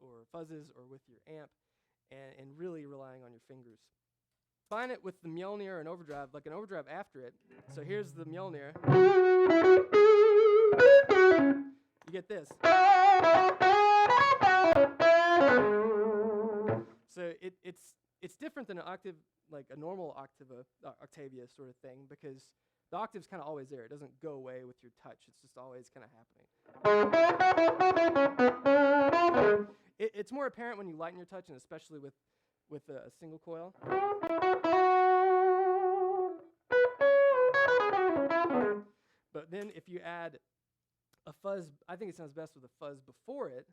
or fuzzes or with your amp, and really relying on your fingers. Combine it with the Mjolnir and overdrive, like an overdrive after it. So here's the Mjolnir. You get this. So it's different than an octave, like a normal Octavia sort of thing, because the octave's kind of always there. It doesn't go away with your touch. It's just always kind of happening. It's more apparent when you lighten your touch, and especially with a single coil. But then if you add a fuzz, I think it sounds best with a fuzz before it.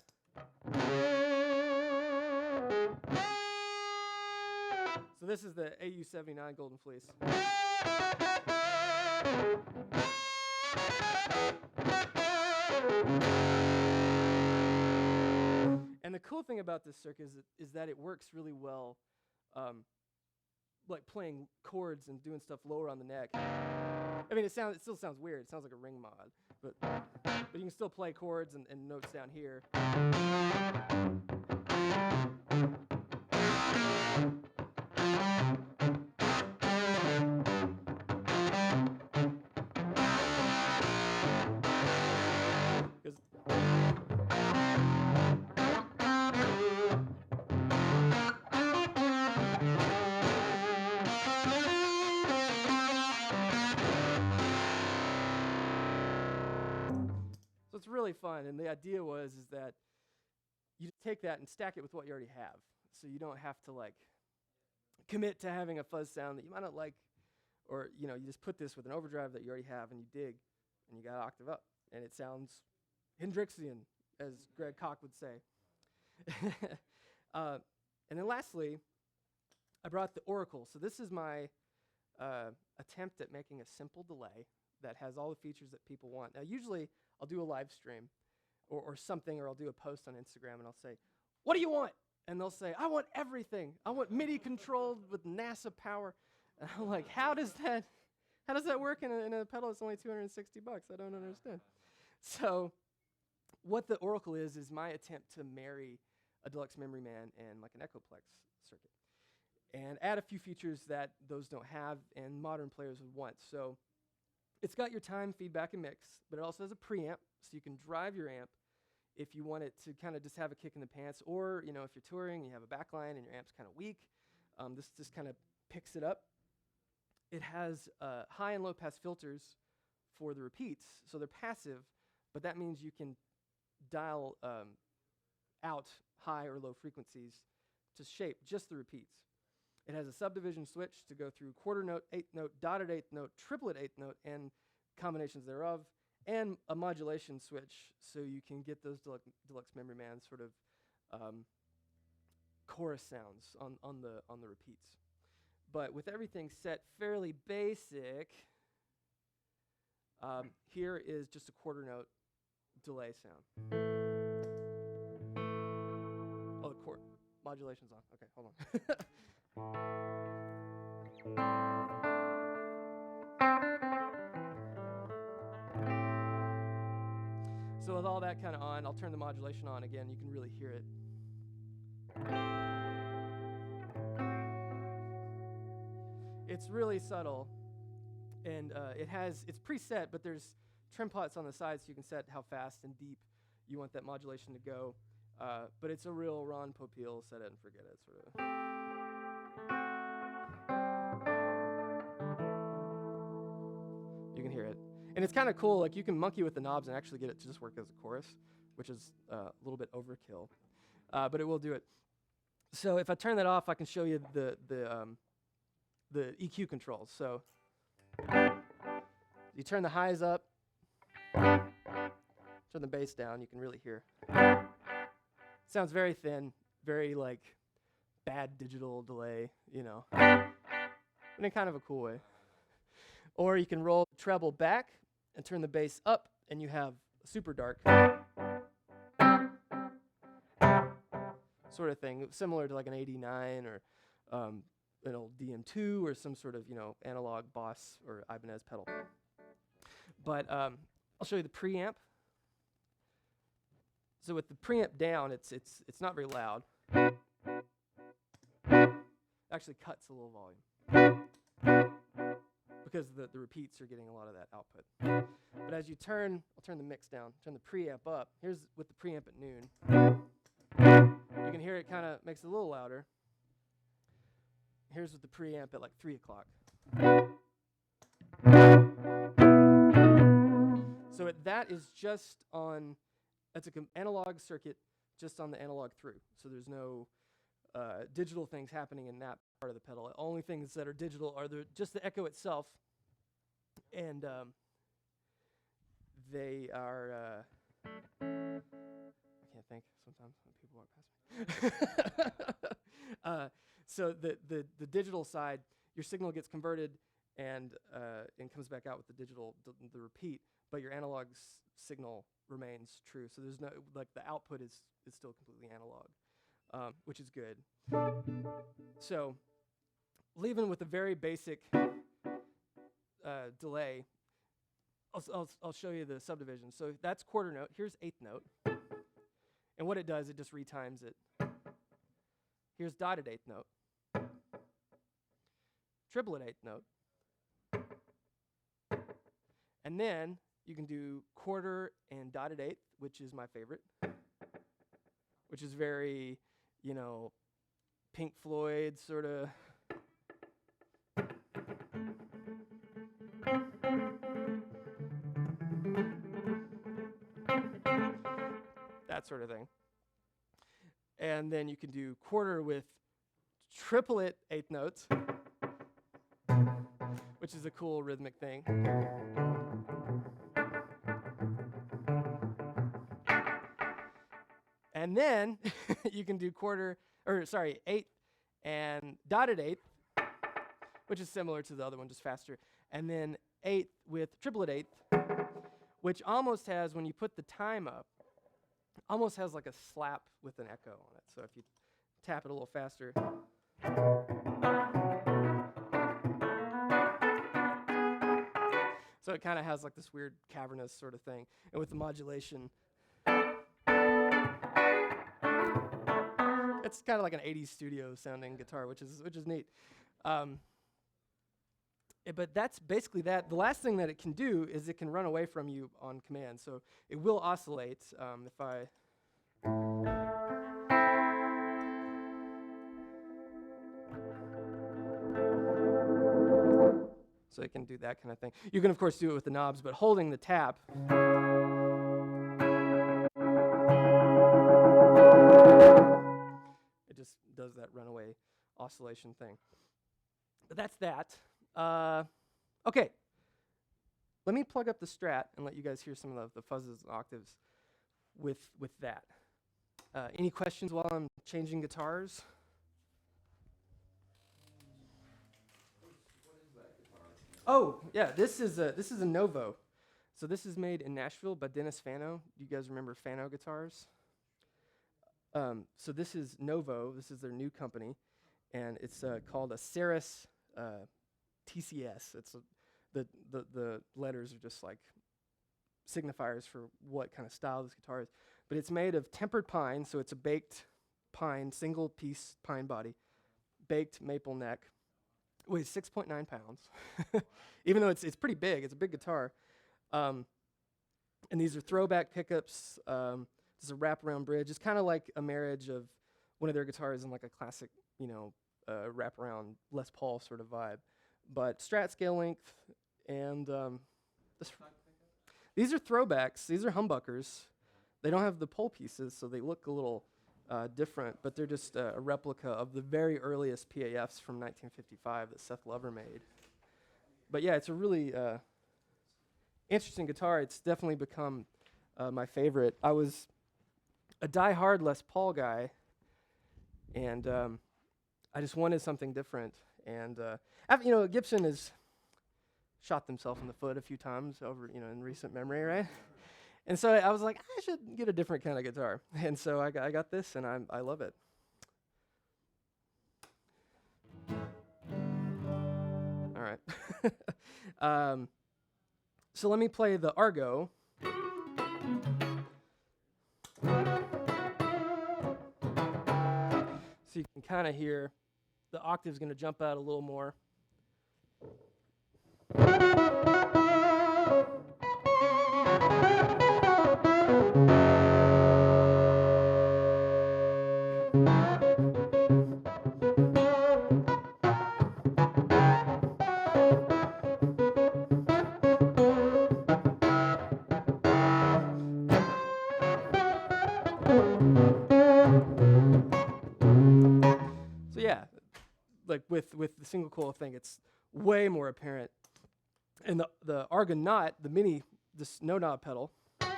So this is the AU79 Golden Fleece. And the cool thing about this circuit is that it works really well, like playing chords and doing stuff lower on the neck. I mean, it still sounds weird. It sounds like a ring mod, but you can still play chords and notes down here. So it's really fun, and the idea is that you take that and stack it with what you already have, so you don't have to like commit to having a fuzz sound that you might not like, or you just put this with an overdrive that you already have and you dig, and you got an octave up, and it sounds Hendrixian, as Greg Koch would say. And then lastly, I brought the Oracle. So this is my attempt at making a simple delay that has all the features that people want. Now, usually I'll do a live stream or something, or I'll do a post on Instagram, and I'll say, "What do you want?" And they'll say, "I want everything. I want MIDI controlled with NASA power." And I'm like, how does that work in a pedal that's only $260? I don't understand. So what the Oracle is my attempt to marry a Deluxe Memory Man and like an Echoplex circuit, and add a few features that those don't have and modern players would want. So it's got your time, feedback, and mix, but it also has a preamp, so you can drive your amp if you want it to kind of just have a kick in the pants, or if you're touring, you have a backline and your amp's kind of weak, this just kind of picks it up. It has high and low pass filters for the repeats, so they're passive, but that means you can dial out high or low frequencies to shape just the repeats. It has a subdivision switch to go through quarter note, eighth note, dotted eighth note, triplet eighth note, and combinations thereof, and a modulation switch so you can get those Deluxe Memory Man sort of chorus sounds on the repeats. But with everything set fairly basic, here is just a quarter note delay sound. Oh, the chord modulation's on. Okay, hold on. So with all that kind of on, I'll turn the modulation on again. You can really hear it. It's really subtle, and it's preset, but there's trim pots on the side, so you can set how fast and deep you want that modulation to go. But it's a real Ron Popeil set it and forget it sort of. You can hear it. And it's kind of cool, like you can monkey with the knobs and actually get it to just work as a chorus, which is a little bit overkill, but it will do it. So if I turn that off, I can show you the EQ controls. So you turn the highs up, turn the bass down, you can really hear. Sounds very thin, very like bad digital delay, in a kind of a cool way. Or you can roll the treble back and turn the bass up, and you have super dark sort of thing, similar to like an 89 or an old DM2 or some sort of analog Boss or Ibanez pedal. But I'll show you the preamp. So with the preamp down, it's not very loud. Actually cuts a little volume because the repeats are getting a lot of that output. But as you turn, I'll turn the mix down, turn the preamp up. Here's with the preamp at noon. You can hear it kind of makes it a little louder. Here's with the preamp at like 3 o'clock. So that is just on, that's an analog circuit just on the analog through. So there's no digital things happening in that part of the pedal. The only things that are digital are just the echo itself. And they are, I can't think sometimes when people walk past me. So the digital side, your signal gets converted and comes back out with the digital, the repeat, but your analog signal remains true. So there's no, like the output is still completely analog, which is good. So leaving with a very basic delay, I'll show you the subdivision. So that's quarter note. Here's eighth note. And what it does, it just retimes it. Here's dotted eighth note. Triplet eighth note. And then you can do quarter and dotted eighth, which is my favorite, which is very, you know, Pink Floyd sort of. That sort of thing. And then you can do quarter with triplet eighth notes, which is a cool rhythmic thing. And then you can do eighth and dotted eighth, which is similar to the other one, just faster. And then eighth with triplet eighth, which almost has, when you put the time up, almost has like a slap with an echo on it. So if you tap it a little faster. So it kind of has like this weird cavernous sort of thing. And with the modulation, it's kind of like an 80s studio sounding guitar, which is neat. But that's basically that. The last thing that it can do is it can run away from you on command. So it will oscillate. If I so it can do that kind of thing. You can of course do it with the knobs, but holding the tap. It just does that runaway oscillation thing. But that's that. Okay. Let me plug up the Strat and let you guys hear some of the fuzzes and octaves with that. Any questions while I'm changing guitars? Oh, yeah, this is a Novo. So this is made in Nashville by Dennis Fano. You guys remember Fano guitars? So this is Novo. This is their new company, and it's called a Ceres TCS. It's the letters are just like signifiers for what kind of style this guitar is. But it's made of tempered pine, so it's a baked pine, single piece pine body, baked maple neck. Weighs 6.9 pounds, even though it's pretty big. It's a big guitar. And these are throwback pickups. There's a wraparound bridge. It's kind of like a marriage of one of their guitars and like a classic, wraparound Les Paul sort of vibe. But Strat scale length, and these are throwbacks. These are humbuckers. They don't have the pole pieces, so they look a little different, but they're just a replica of the very earliest PAFs from 1955 that Seth Lover made. But yeah, it's a really interesting guitar. It's definitely become my favorite. I was a die-hard Les Paul guy, and I just wanted something different. And Gibson has shot themselves in the foot a few times over, in recent memory, right? And so I was like, I should get a different kind of guitar. And so I got this, and I love it. All right. So let me play the Argo. So you can kind of hear the octave's going to jump out a little more. So yeah, like with the single coil thing, it's way more apparent. And the Argonaut, the mini, this no knob pedal. I'll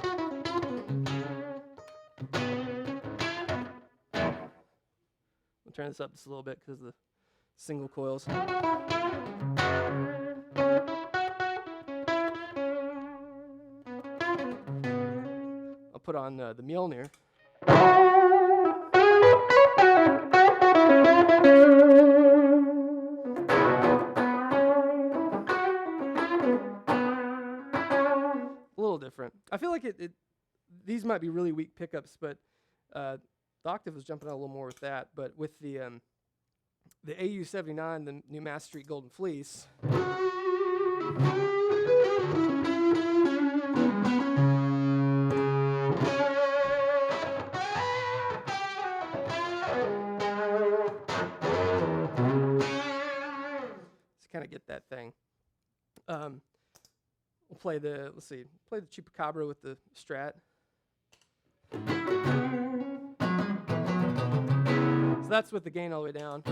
turn this up just a little bit because of the single coils. I'll put on the Mjolnir. A little different. I feel like these might be really weak pickups, but the octave was jumping out a little more with that. But with the AU79, the new Mass Street Golden Fleece, kind of get that thing. We'll play the Chupacabra with the Strat. So that's with the gain all the way down.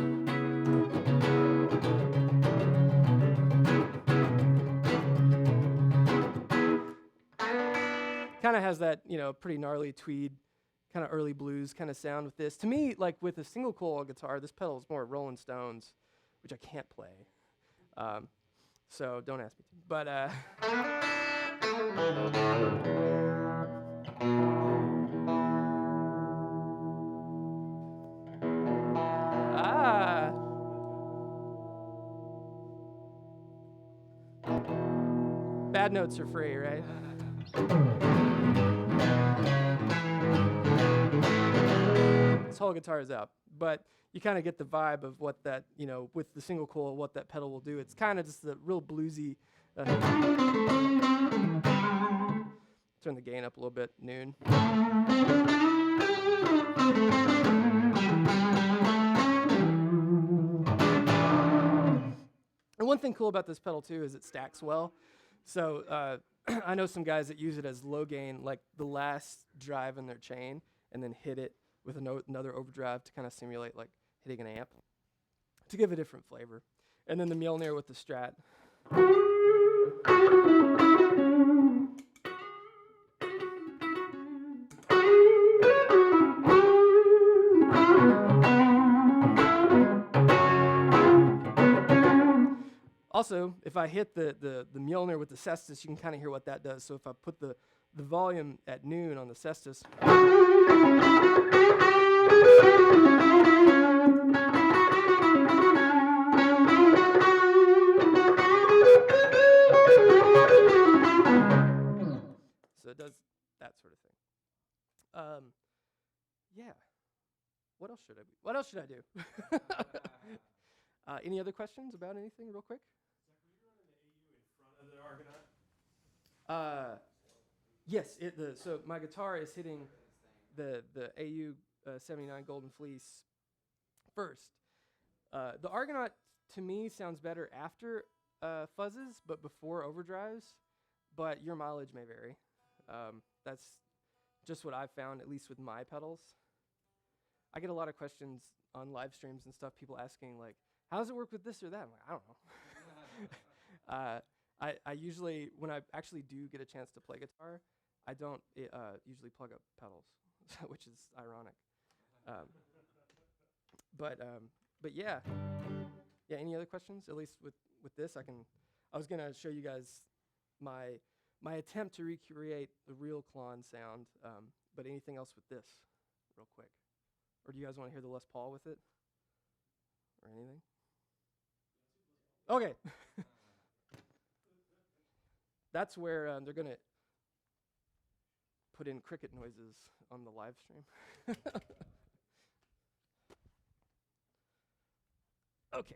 Kind of has that, pretty gnarly tweed, kind of early blues kind of sound with this. To me, like with a single coil guitar, this pedal is more Rolling Stones, which I can't play. So don't ask me to. But bad notes are free, right? This whole guitar is out, but you kind of get the vibe of what that, with the single coil, what that pedal will do. It's kind of just a real bluesy. Turn the gain up a little bit, noon. And one thing cool about this pedal too is it stacks well. So I know some guys that use it as low gain, like the last drive in their chain, and then hit it with another overdrive to kind of simulate like hitting an amp to give a different flavor. And then the Mjolnir with the Strat. Also, if I hit the Mjolnir with the cestus, you can kind of hear what that does. So if I put the volume at noon on the cestus, so it does that sort of thing. Yeah. What else should I do? Any other questions about anything, real quick? Yes. So my guitar is hitting the AU 79 Golden Fleece first. The Argonaut to me sounds better after fuzzes, but before overdrives. But your mileage may vary. That's just what I've found, at least with my pedals. I get a lot of questions on live streams and stuff. People asking like, "How does it work with this or that?" I'm like, I don't know. I usually, when I actually do get a chance to play guitar, I don't usually plug up pedals, which is ironic. But yeah. Any other questions? At least with this, I was gonna show you guys my attempt to recreate the real Klon sound. But anything else with this, real quick, or do you guys want to hear the Les Paul with it, or anything? Okay. That's where they're going to put in cricket noises on the live stream. Okay.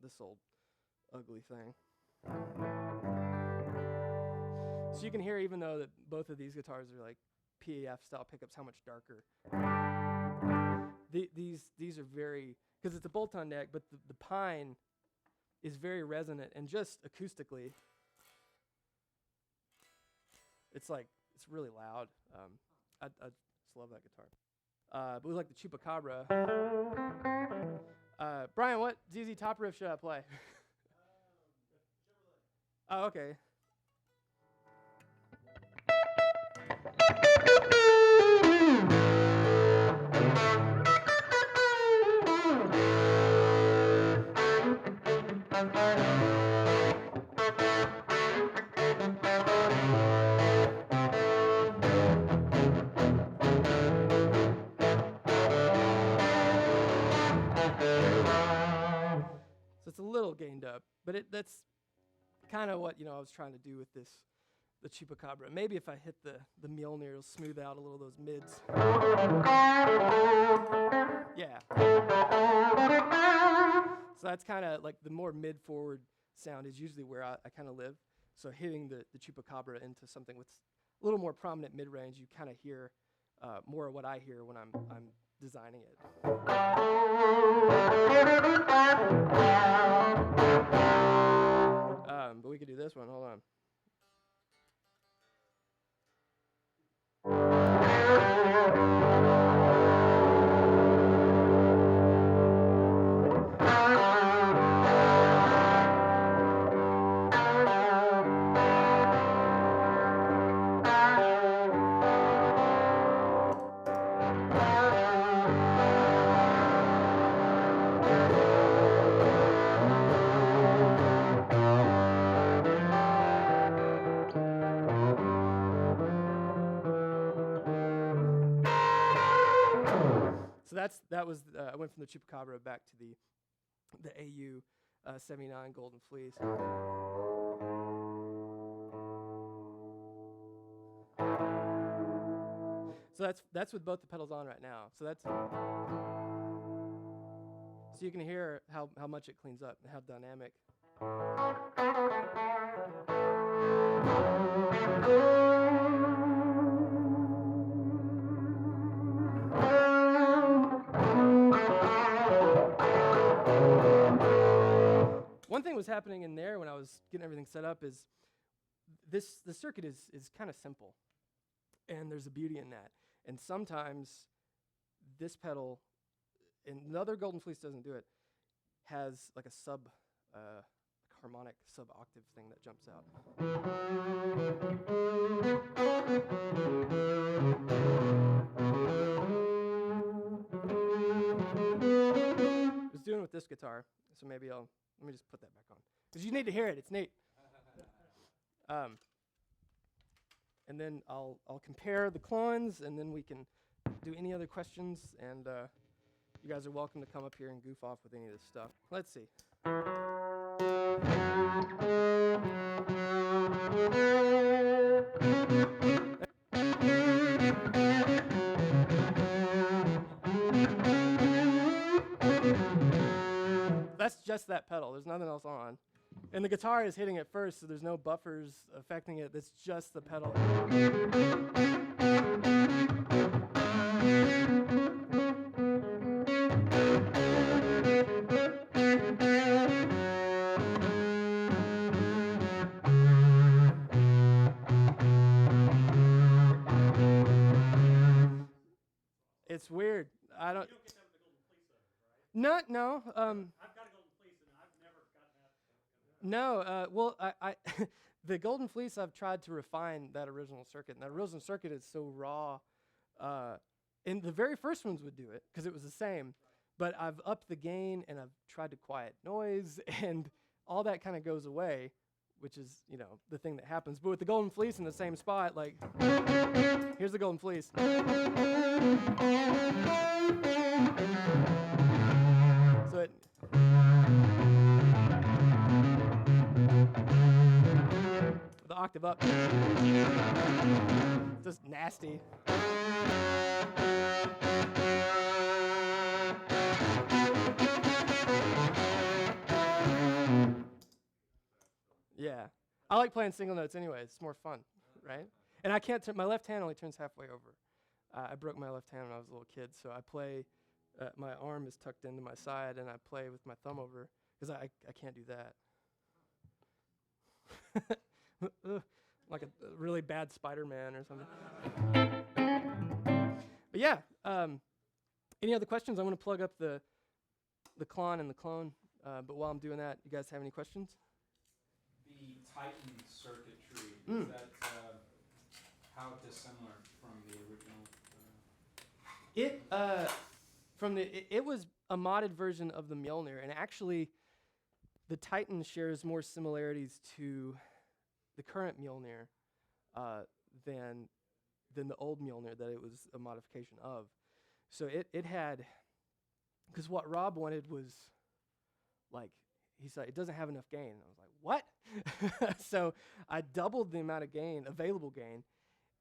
This old ugly thing. So you can hear, even though that both of these guitars are like PAF style pickups, how much darker. These are very, because it's a bolt-on neck, but the pine is very resonant, and just acoustically, it's really loud. I just love that guitar. But we like the Chupacabra. Brian, what ZZ Top riff should I play? Oh, okay. So it's a little gained up, but that's kind of what I was trying to do with the Chupacabra. Maybe if I hit the Mjolnir, it'll smooth out a little of those mids. Yeah. So that's kind of like the more mid-forward sound is usually where I kind of live. So hitting the Chupacabra into something with a little more prominent mid-range, you kind of hear more of what I hear when I'm designing it. But we could do this one. Hold on. So that was I went from the Chupacabra back to the AU 79 Golden Fleece. So that's with both the pedals on right now. So you can hear how much it cleans up and how dynamic. One thing was happening in there when I was getting everything set up is the circuit is kind of simple, and there's a beauty in that. And sometimes this pedal, and another Golden Fleece doesn't do it, has like a harmonic sub-octave thing that jumps out. I was doing it with this guitar, so maybe let me just put that back on, because you need to hear it. It's neat. And then I'll compare the clones, and then we can do any other questions, and you guys are welcome to come up here and goof off with any of this stuff. Let's see. That's just that pedal. There's nothing else on. And the guitar is hitting it first, so there's no buffers affecting it. It's just the pedal. It's weird. I don't. You don't get that with the Golden Fleece, though, right? No. I've got a Golden Fleece, and I've never gotten that. No. Well, I the Golden Fleece, I've tried to refine that original circuit, and that original circuit is so raw. And the very first ones would do it because it was the same, right. But I've upped the gain and I've tried to quiet noise, and all that kind of goes away, which is the thing that happens. But with the Golden Fleece in the same spot, like here's the Golden Fleece. So it. The octave up. Just nasty. I like playing single notes anyway. It's more fun, right? And I can't. My left hand only turns halfway over. I broke my left hand when I was a little kid, so I play. My arm is tucked into my side, and I play with my thumb over because I can't do that. Like a really bad Spider-Man or something. But yeah, any other questions? I'm going to plug up the Klon and the clone. But while I'm doing that, you guys have any questions? The Titan circuitry, is that how dissimilar from the original? It was a modded version of the Mjolnir, and actually, the Titan shares more similarities to the current Mjolnir than the old Mjolnir that it was a modification of. So it had, because what Rob wanted was, like, he said, it doesn't have enough gain. I was like, what? So I doubled the amount of gain, available gain,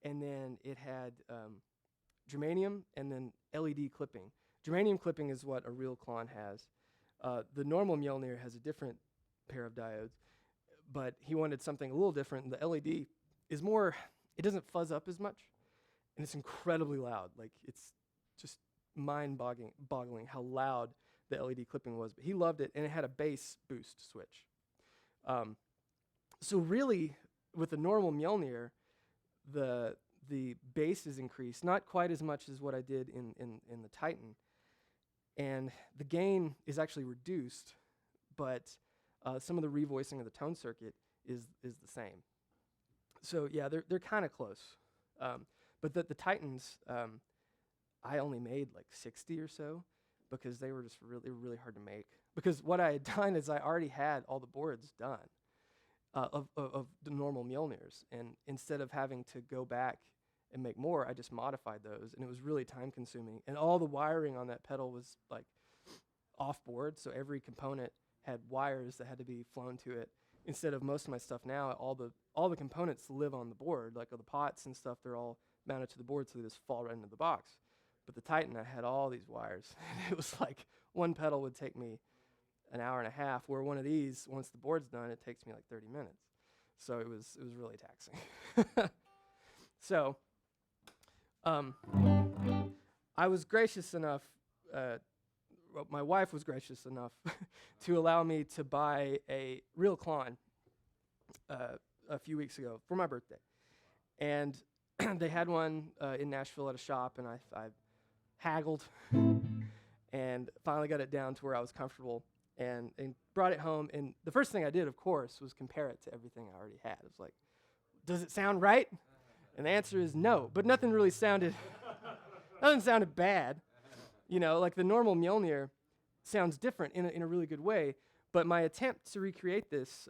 and then it had germanium and then LED clipping. Germanium clipping is what a real Klon has. The normal Mjolnir has a different pair of diodes, but he wanted something a little different. And the LED is more, it doesn't fuzz up as much, and it's incredibly loud. Like, it's just mind-boggling how loud the LED clipping was. But he loved it, and it had a bass boost switch. So really, with the normal Mjolnir, the bass is increased, not quite as much as what I did in the Titan, and the gain is actually reduced, but some of the revoicing of the tone circuit is the same. So yeah, they're kind of close. But the Titans, I only made like 60 or so because they were just really hard to make. Because what I had done is I already had all the boards done of the normal Mjolnirs, and instead of having to go back and make more, I just modified those, and it was really time consuming. And all the wiring on that pedal was like off board, so every component had wires that had to be flown to it. Instead of most of my stuff now, all the components live on the board, like the pots and stuff, they're all mounted to the board, so they just fall right into the box. But the Titan, I had all these wires. It was like one pedal would take me an hour and a half, where one of these, once the board's done, it takes me like 30 minutes. So it was really taxing. So I was gracious enough, my wife was gracious enough to allow me to buy a real Klon a few weeks ago for my birthday. And they had one in Nashville at a shop, and I haggled and finally got it down to where I was comfortable and brought it home. And the first thing I did, of course, was compare it to everything I already had. It was like, does it sound right? And the answer is no, but nothing sounded bad. You know, like the normal Mjolnir sounds different in a really good way, but my attempt to recreate this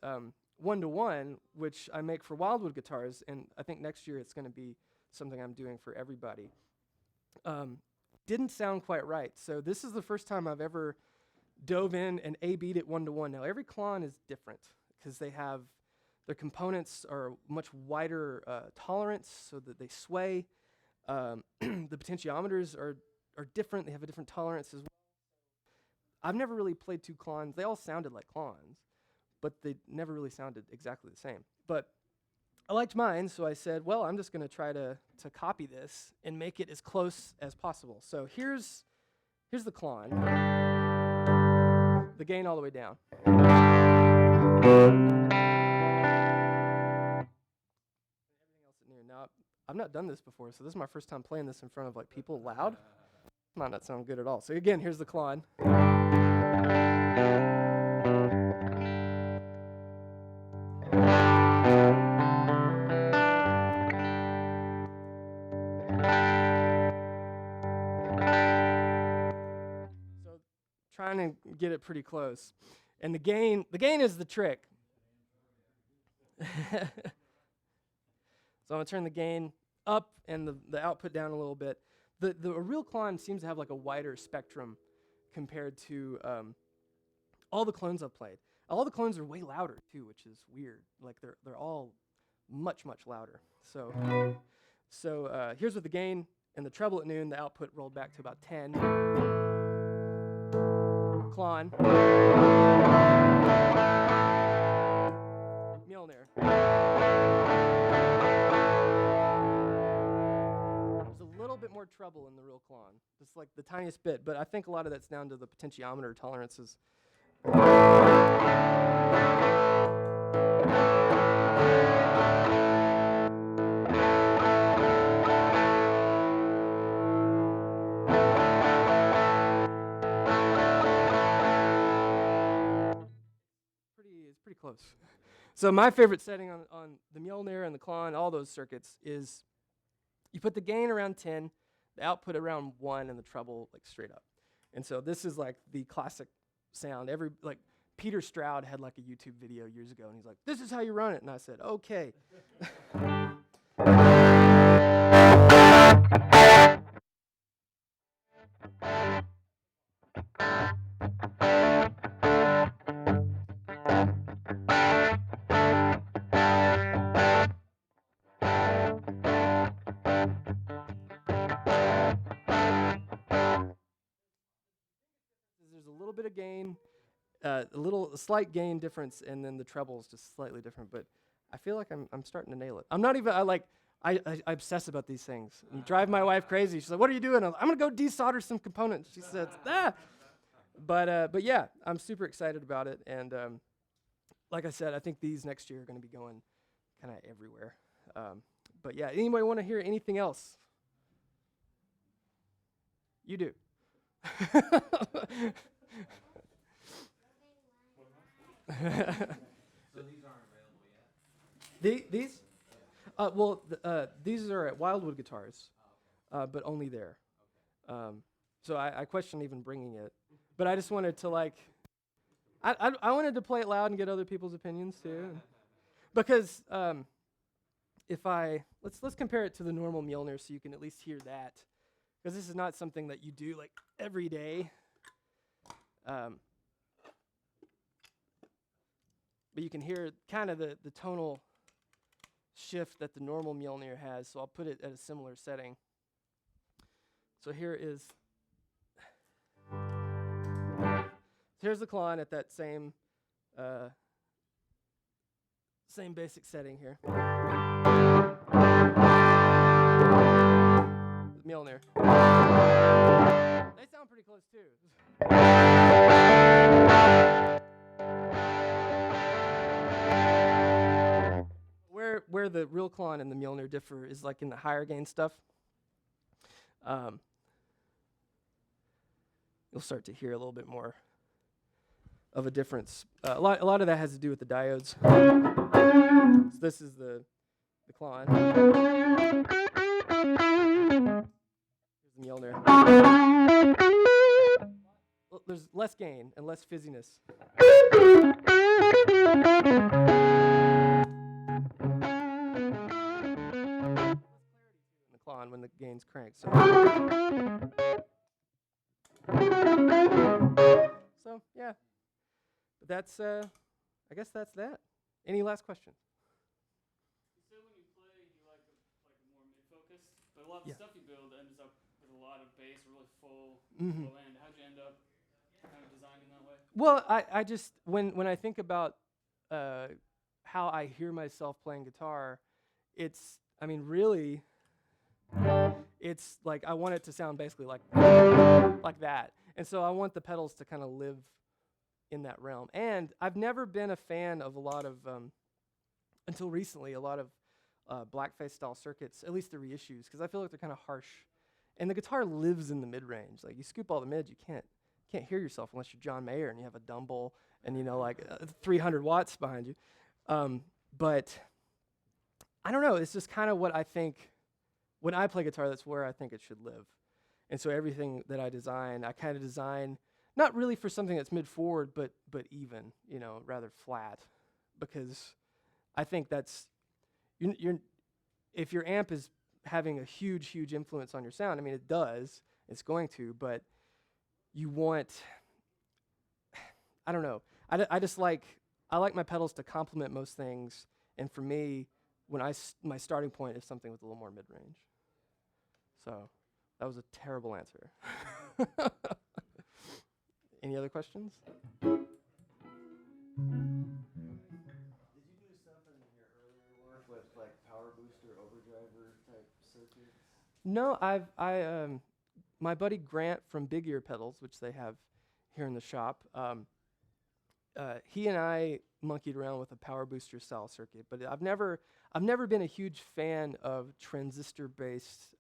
one-to-one, which I make for Wildwood guitars, and I think next year it's going to be something I'm doing for everybody, didn't sound quite right. So this is the first time I've ever dove in and A-B'd it one-to-one. Now, every Klon is different because their components are much wider tolerance so that they sway. The potentiometers are different. They have a different tolerance as well. I've never really played two Klons. They all sounded like Klons, but they never really sounded exactly the same. But I liked mine, so I said, well, I'm just going to try to copy this and make it as close as possible. So here's the Klon. The gain all the way down. Everything else at near. Now, I've not done this before, so this is my first time playing this in front of like people loud. Might not sound good at all. So again, here's the Klon. So trying to get it pretty close. And the gain is the trick. So I'm going to turn the gain up and the output down a little bit. The real Klon seems to have like a wider spectrum compared to all the clones I've played. All the clones are way louder too, which is weird. Like they're all much louder. So here's with the gain and the treble at noon. The output rolled back to about 10. Klon. Mjolnir. more treble in the real Klon, just like the tiniest bit. But I think a lot of that's down to the potentiometer tolerances. It's pretty close. So my favorite setting on the Mjolnir and the Klon, all those circuits, is you put the gain around 10, the output around 1, and the treble like straight up. And so this is like the classic sound. Like Peter Stroud had like a YouTube video years ago, and he's like, "This is how you run it." And I said, "Okay." There's a little bit of gain, a slight gain difference, and then the treble is just slightly different. But I feel like I'm starting to nail it. I'm not even. I obsess about these things and drive my wife crazy. She's like, "What are you doing?" I'm gonna go desolder some components. She says, "Ah." But yeah, I'm super excited about it. And like I said, I think these next year are going to be going kind of everywhere. But yeah, anybody want to hear anything else? You do. So these aren't available yet? These? These are at Wildwood Guitars, but only there. So I question even bringing it. But I just wanted to like, I wanted to play it loud and get other people's opinions too. Because let's compare it to the normal Mjolnir so you can at least hear that. Because this is not something that you do like every day. But you can hear kind of the tonal shift that the normal Mjolnir has. So I'll put it at a similar setting. So here's the Klon at that same basic setting here. Mjolnir. They sound pretty close too. Where the real Klon and the Mjolnir differ is like in the higher gain stuff. You'll start to hear a little bit more of a difference. A lot of that has to do with the diodes. So this is the Klon. Here's the Mjolnir. Well, there's less gain and less fizziness. The Klon when the gain's cranked. So yeah, but that's I guess that's that. Any last questions? You said when you play, you like a more mid-focused, but a lot of the stuff you build ends up with a lot of bass, really full low end. How'd you end up kind of designing that way? Well, I just when I think about how I hear myself playing guitar, really, it's like I want it to sound basically like that, and so I want the pedals to kind of live in that realm. And I've never been a fan of a lot of until recently a lot of blackface style circuits, at least the reissues, because I feel like they're kind of harsh, and the guitar lives in the mid range. Like you scoop all the mids, you can't hear yourself unless you're John Mayer and you have a dumble and 300 watts behind you. But I don't know. It's just kind of what I think. When I play guitar, that's where I think it should live. And so everything that I design, I kind of design not really for something that's mid-forward, but even, rather flat, because I think that's if your amp is having a huge influence on your sound, I mean it does, it's going to, but you want, I don't know, I like my pedals to complement most things, and for me, my starting point is something with a little more mid-range. So that was a terrible answer. Any other questions? Did you do stuff in your earlier work with like power booster, overdriver type circuits? No, my buddy Grant from Big Ear Pedals, which they have here in the shop, he and I monkeyed around with a power booster style circuit, but I've never been a huge fan of transistor-based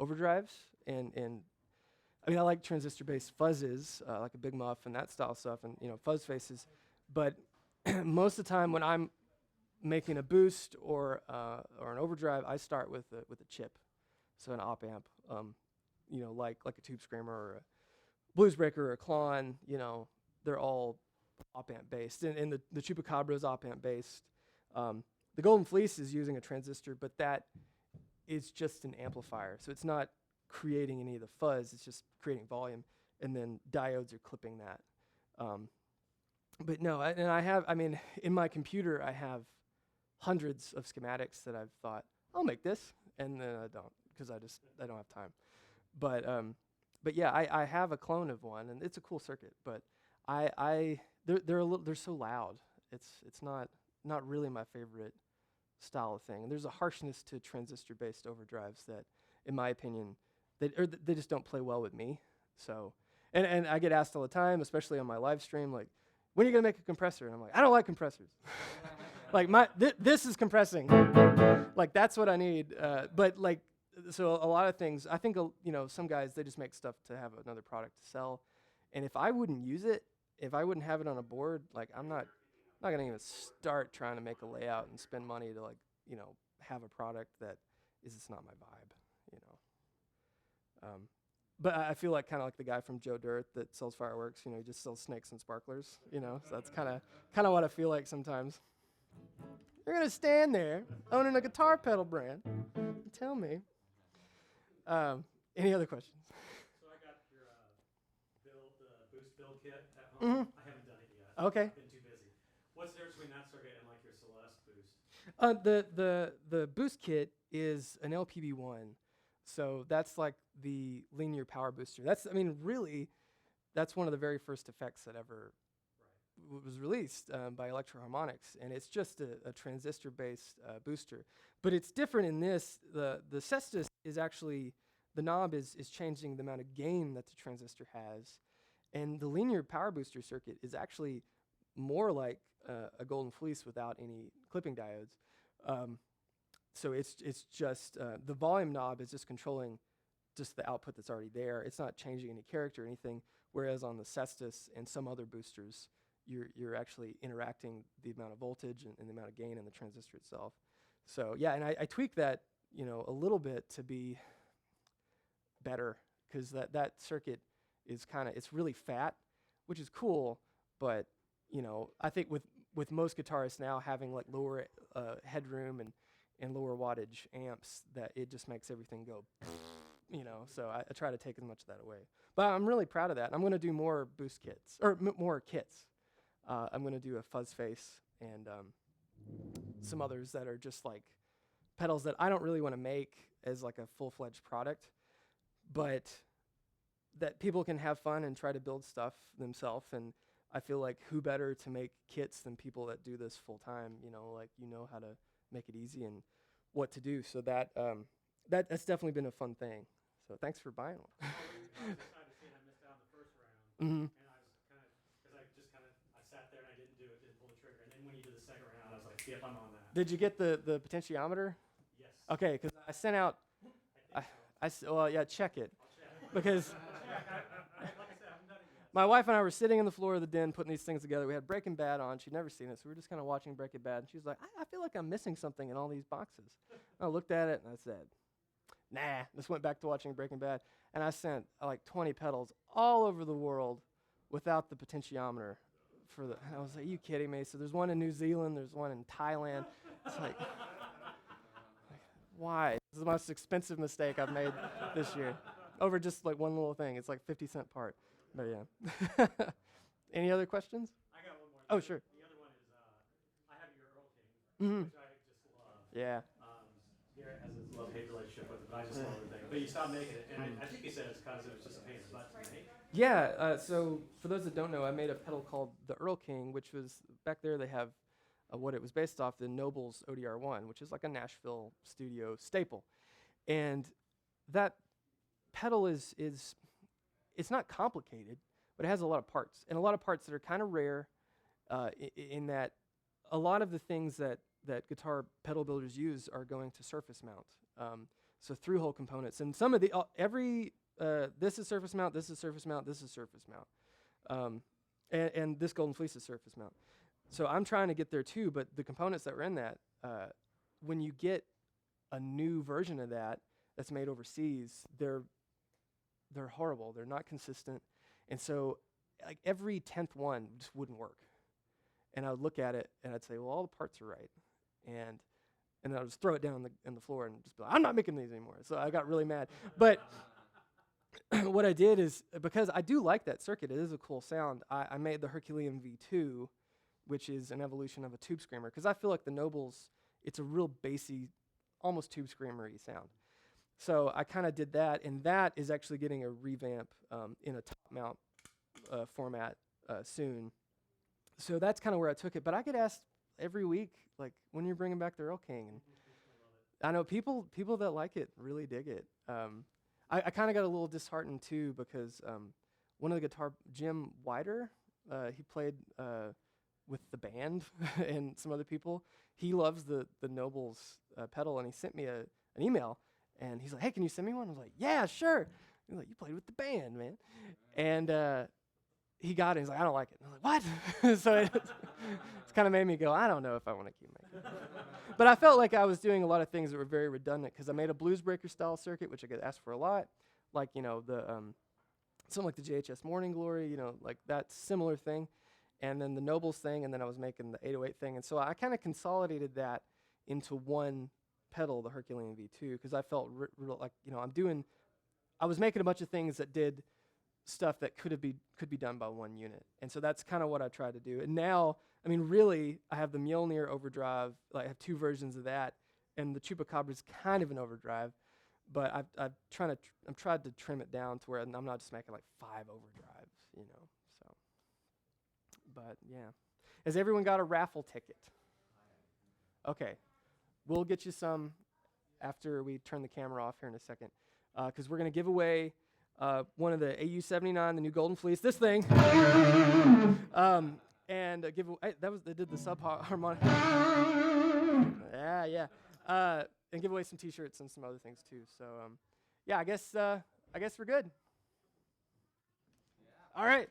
overdrives, and I mean I like transistor-based fuzzes, like a Big Muff and that style stuff, and fuzz faces, but most of the time when I'm making a boost or an overdrive, I start with a chip, so an op amp, like a Tube Screamer or a Blues Breaker or a Klon, they're all op amp based, and the Chupacabra is op amp based. The Golden Fleece is using a transistor, but that is just an amplifier, so it's not creating any of the fuzz, it's just creating volume, and then diodes are clipping that. But no, in my computer I have hundreds of schematics that I've thought, I'll make this, and then I don't, because I don't have time. But yeah, I have a clone of one, and it's a cool circuit, but they're so loud. It's not really my favorite style of thing. And there's a harshness to transistor-based overdrives that, in my opinion, they just don't play well with me. So, and I get asked all the time, especially on my live stream, like, when are you gonna make a compressor? And I'm like, I don't like compressors. Like this is compressing. Like that's what I need. But like, so a lot of things, I think some guys, they just make stuff to have another product to sell. And if I wouldn't use it, if I wouldn't have it on a board, like I'm not gonna even start trying to make a layout and spend money to have a product that is just not my vibe, But I feel like kind of like the guy from Joe Dirt that sells fireworks. He just sells snakes and sparklers. So that's kind of what I feel like sometimes. You're gonna stand there owning a guitar pedal brand and tell me. Any other questions? So I got your boost build kit at home. I haven't done it yet. Okay. I've been too busy. What's the difference between that circuit and like your Celeste boost? The boost kit is an LPB1, so that's like the linear power booster. Really, that's one of the very first effects that ever was released by Electro Harmonics, and it's just a transistor-based booster. But it's different in this. The Cestus is actually, the knob is changing the amount of gain that the transistor has, and the linear power booster circuit is actually more like a Golden Fleece without any clipping diodes. So it's just the volume knob is just controlling just the output that's already there. It's not changing any character or anything. Whereas on the Cestus and some other boosters, you're actually interacting the amount of voltage and the amount of gain in the transistor itself. So yeah, and I tweak that a little bit to be better, because that circuit is it's really fat, which is cool, but I think with most guitarists now having like lower headroom and lower wattage amps, that it just makes everything go so I try to take as much of that away. But I'm really proud of that. I'm going to do more boost kits, or more kits. I'm going to do a fuzz face and some others that are just like pedals that I don't really want to make as like a full-fledged product, but that people can have fun and try to build stuff themselves. And I feel like who better to make kits than people that do this full-time, how to make it easy and what to do. So that's definitely been a fun thing. So thanks for buying one. I missed out on the first round, and I was because I sat there and I didn't pull the trigger. And then when you did the second round, I was like, yep, I'm on that. Did you get the potentiometer? Yes. Okay, because I sent out. Well, yeah, check it. I'll check. Because Like I said, I haven't done it yet. my wife and I were sitting on the floor of the den putting these things together. We had Breaking Bad on. She'd never seen it, so we were just kind of watching Breaking Bad. And she was like, I feel like I'm missing something in all these boxes. I looked at it and I said, nah. Just went back to watching Breaking Bad. And I sent like 20 pedals all over the world without the potentiometer. I was like, are you kidding me? So there's one in New Zealand. There's one in Thailand. It's like why? This is the most expensive mistake I've made this year. Over just like one little thing. It's like 50-cent part. But yeah. Any other questions? I got one more. Oh, sure. The other one is I have your Earl King, which I just love. Yeah. Garrett has a love-hate relationship with it, but I just love the thing. But you stopped making it, and I think you said it's because it was just a pain in the butt to make. Yeah, so for those that don't know, I made a pedal called the Earl King, which was, back there they have what it was based off, the Noble's ODR1, which is like a Nashville studio staple. And that pedal is it's not complicated, but it has a lot of parts, and a lot of parts that are kind of rare in that a lot of the things that guitar pedal builders use are going to surface mount. So through-hole components, and some of the this is surface mount, this is surface mount, this is surface mount, and this Golden Fleece is surface mount. So I'm trying to get there too, but the components that were in that, when you get a new version of that that's made overseas, they're horrible. They're not consistent, and so like every 10th one just wouldn't work. And I would look at it and I'd say, well, all the parts are right, and I would just throw it down on the floor and just be like, I'm not making these anymore. So I got really mad. But what I did is, because I do like that circuit, it is a cool sound, I made the Herculean V2, which is an evolution of a tube screamer, because I feel like the Nobles, it's a real bassy, almost tube screamer-y sound. So I kind of did that, and that is actually getting a revamp in a top mount format soon. So that's kind of where I took it. But I get asked every week, like, when you're bringing back the Earl King, and I know people that like it really dig it. I kind of got a little disheartened too, because one of the guitar, Jim Wider, he played with the band and some other people. He loves the Nobles pedal, and he sent me an email, and he's like, hey, can you send me one? I was like, yeah, sure. He's like, you played with the band, man. And he got it, he's like, I don't like it. And I was like, what? So it's kind of made me go, I don't know if I want to keep making it. But I felt like I was doing a lot of things that were very redundant, because I made a blues breaker style circuit, which I get asked for a lot, like, you know, the something like the JHS Morning Glory, you know, like that similar thing, and then the Nobles thing, and then I was making the 808 thing, and so I kind of consolidated that into one pedal, the Herculean V2, because I felt like, you know, I was making a bunch of things that did stuff that could be done by one unit, and so that's kind of what I tried to do. And now, I mean, really, I have the Mjolnir overdrive. Like, I have two versions of that, and the Chupacabra is kind of an overdrive, but I'm tried to trim it down to where I'm not just making like 5 overdrives, you know. So, but yeah, has everyone got a raffle ticket? Okay, we'll get you some after we turn the camera off here in a second, because we're gonna give away one of the AU-79, the new Golden Fleece, this thing, and give away, they did the sub-harmonic, yeah, and give away some T-shirts and some other things too. So yeah, I guess we're good. Yeah. All right.